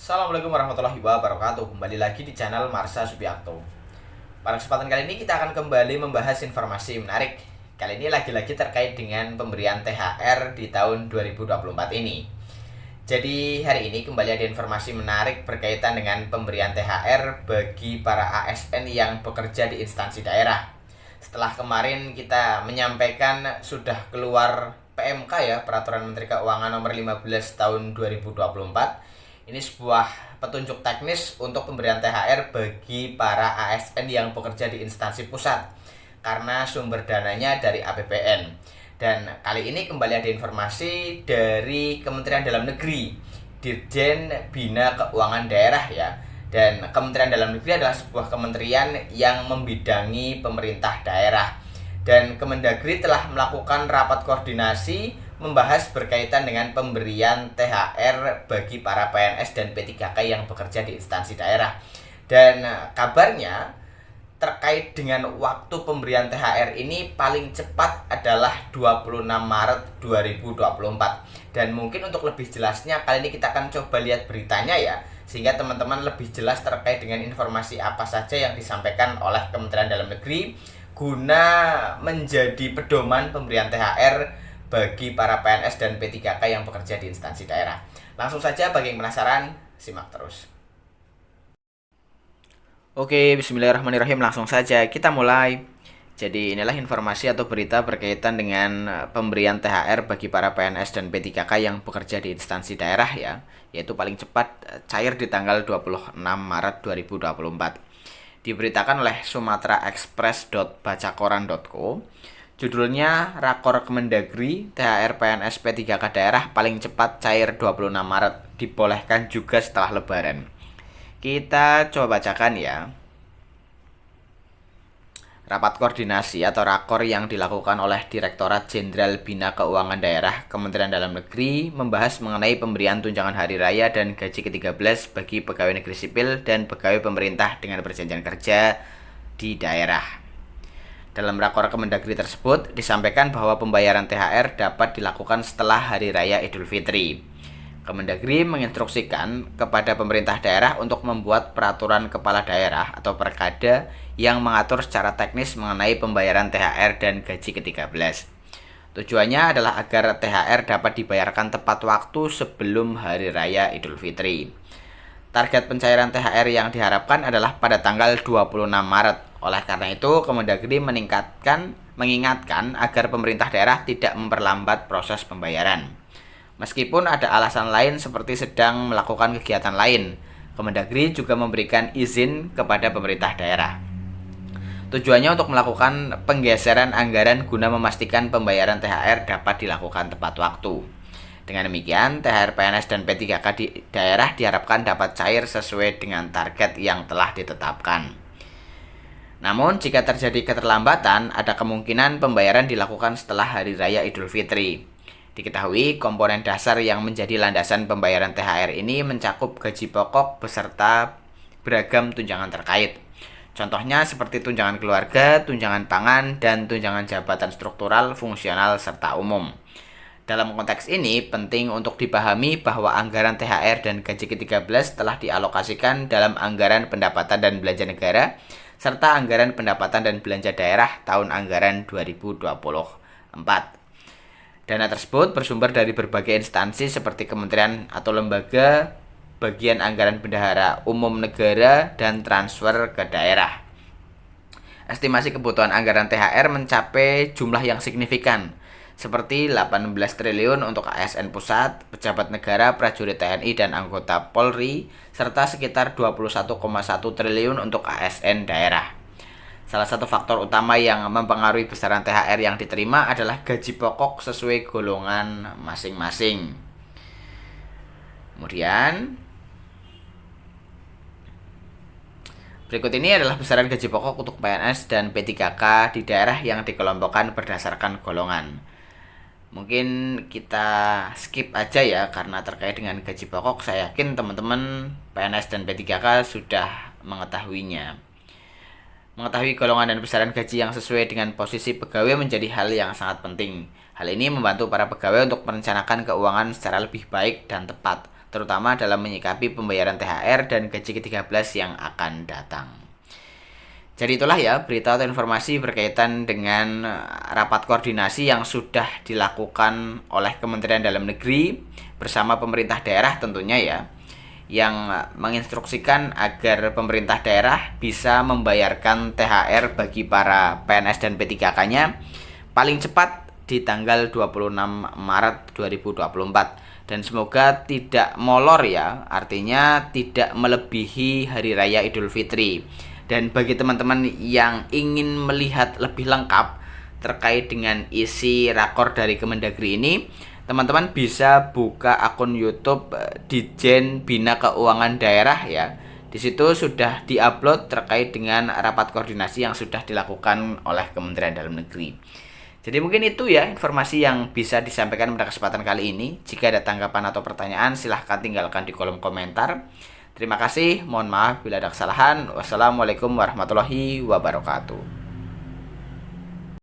Assalamualaikum warahmatullahi wabarakatuh. Kembali lagi di channel Marsha Subiakto. Pada kesempatan kali ini kita akan kembali membahas informasi menarik. Kali ini lagi-lagi terkait dengan pemberian THR di tahun 2024 ini. Jadi hari ini kembali ada informasi menarik berkaitan dengan pemberian THR bagi para ASN yang bekerja di instansi daerah. Setelah kemarin kita menyampaikan sudah keluar PMK ya, Peraturan Menteri Keuangan Nomor 15 Tahun 2024. Ini sebuah petunjuk teknis untuk pemberian THR bagi para ASN yang bekerja di instansi pusat karena sumber dananya dari APBN. Dan kali ini kembali ada informasi dari Kementerian Dalam Negeri, Dirjen Bina Keuangan Daerah ya. Dan Kementerian Dalam Negeri adalah sebuah kementerian yang membidangi pemerintah daerah. Dan Kemendagri telah melakukan rapat koordinasi membahas berkaitan dengan pemberian THR bagi para PNS dan P3K yang bekerja di instansi daerah. Dan kabarnya terkait dengan waktu pemberian THR ini paling cepat adalah 26 Maret 2024. Dan mungkin untuk lebih jelasnya kali ini kita akan coba lihat beritanya ya, sehingga teman-teman lebih jelas terkait dengan informasi apa saja yang disampaikan oleh Kementerian Dalam Negeri guna menjadi pedoman pemberian THR bagi para PNS dan P3K yang bekerja di instansi daerah. Langsung saja bagi yang penasaran, simak terus. Oke, bismillahirrahmanirrahim, langsung saja kita mulai. Jadi inilah informasi atau berita berkaitan dengan pemberian THR bagi para PNS dan P3K yang bekerja di instansi daerah ya, yaitu paling cepat cair di tanggal 26 Maret 2024. Diberitakan oleh sumatraexpress.bacakoran.co. Judulnya Rakor Kemendagri THR PNS P3K daerah paling cepat cair 26 Maret, dibolehkan juga setelah Lebaran. Kita coba bacakan ya. Rapat koordinasi atau rakor yang dilakukan oleh Direktorat Jenderal Bina Keuangan Daerah Kementerian Dalam Negeri membahas mengenai pemberian tunjangan hari raya dan gaji ke-13 bagi pegawai negeri sipil dan pegawai pemerintah dengan perjanjian kerja di daerah. Dalam rakor Kemendagri tersebut disampaikan bahwa pembayaran THR dapat dilakukan setelah Hari Raya Idul Fitri. Kemendagri menginstruksikan kepada pemerintah daerah untuk membuat peraturan kepala daerah atau perkada yang mengatur secara teknis mengenai pembayaran THR dan gaji ke-13. Tujuannya adalah agar THR dapat dibayarkan tepat waktu sebelum Hari Raya Idul Fitri. Target pencairan THR yang diharapkan adalah pada tanggal 26 Maret. Oleh karena itu, Kemendagri mengingatkan agar pemerintah daerah tidak memperlambat proses pembayaran. Meskipun ada alasan lain seperti sedang melakukan kegiatan lain, Kemendagri juga memberikan izin kepada pemerintah daerah. Tujuannya untuk melakukan penggeseran anggaran guna memastikan pembayaran THR dapat dilakukan tepat waktu. Dengan demikian, THR PNS dan P3K di daerah diharapkan dapat cair sesuai dengan target yang telah ditetapkan. Namun, jika terjadi keterlambatan, ada kemungkinan pembayaran dilakukan setelah Hari Raya Idul Fitri. Diketahui, komponen dasar yang menjadi landasan pembayaran THR ini mencakup gaji pokok beserta beragam tunjangan terkait. Contohnya seperti tunjangan keluarga, tunjangan pangan, dan tunjangan jabatan struktural, fungsional, serta umum. Dalam konteks ini, penting untuk dipahami bahwa anggaran THR dan gaji ke-13 telah dialokasikan dalam anggaran pendapatan dan belanja negara, serta anggaran pendapatan dan belanja daerah tahun anggaran 2024. Dana tersebut bersumber dari berbagai instansi seperti kementerian atau lembaga, bagian anggaran bendahara umum negara, dan transfer ke daerah. Estimasi kebutuhan anggaran THR mencapai jumlah yang signifikan, seperti 18 triliun untuk ASN pusat, pejabat negara, prajurit TNI, dan anggota Polri, serta sekitar 21,1 triliun untuk ASN daerah. Salah satu faktor utama yang mempengaruhi besaran THR yang diterima adalah gaji pokok sesuai golongan masing-masing. Kemudian, berikut ini adalah besaran gaji pokok untuk PNS dan P3K di daerah yang dikelompokkan berdasarkan golongan. Mungkin kita skip aja ya, karena terkait dengan gaji pokok saya yakin teman-teman PNS dan P3K sudah mengetahuinya. Mengetahui golongan dan besaran gaji yang sesuai dengan posisi pegawai menjadi hal yang sangat penting. Hal ini membantu para pegawai untuk merencanakan keuangan secara lebih baik dan tepat, terutama dalam menyikapi pembayaran THR dan gaji ke-13 yang akan datang. Jadi itulah ya berita atau informasi berkaitan dengan rapat koordinasi yang sudah dilakukan oleh Kementerian Dalam Negeri bersama pemerintah daerah tentunya ya, yang menginstruksikan agar pemerintah daerah bisa membayarkan THR bagi para PNS dan P3K-nya paling cepat di tanggal 26 Maret 2024. Dan semoga tidak molor ya, artinya tidak melebihi Hari Raya Idul Fitri. Dan bagi teman-teman yang ingin melihat lebih lengkap terkait dengan isi rakor dari Kemendagri ini, teman-teman bisa buka akun YouTube Ditjen Bina Keuangan Daerah ya. Di situ sudah diupload terkait dengan rapat koordinasi yang sudah dilakukan oleh Kementerian Dalam Negeri. Jadi mungkin itu ya informasi yang bisa disampaikan pada kesempatan kali ini. Jika ada tanggapan atau pertanyaan, silahkan tinggalkan di kolom komentar. Terima kasih, mohon maaf bila ada kesalahan. Wassalamualaikum warahmatullahi wabarakatuh.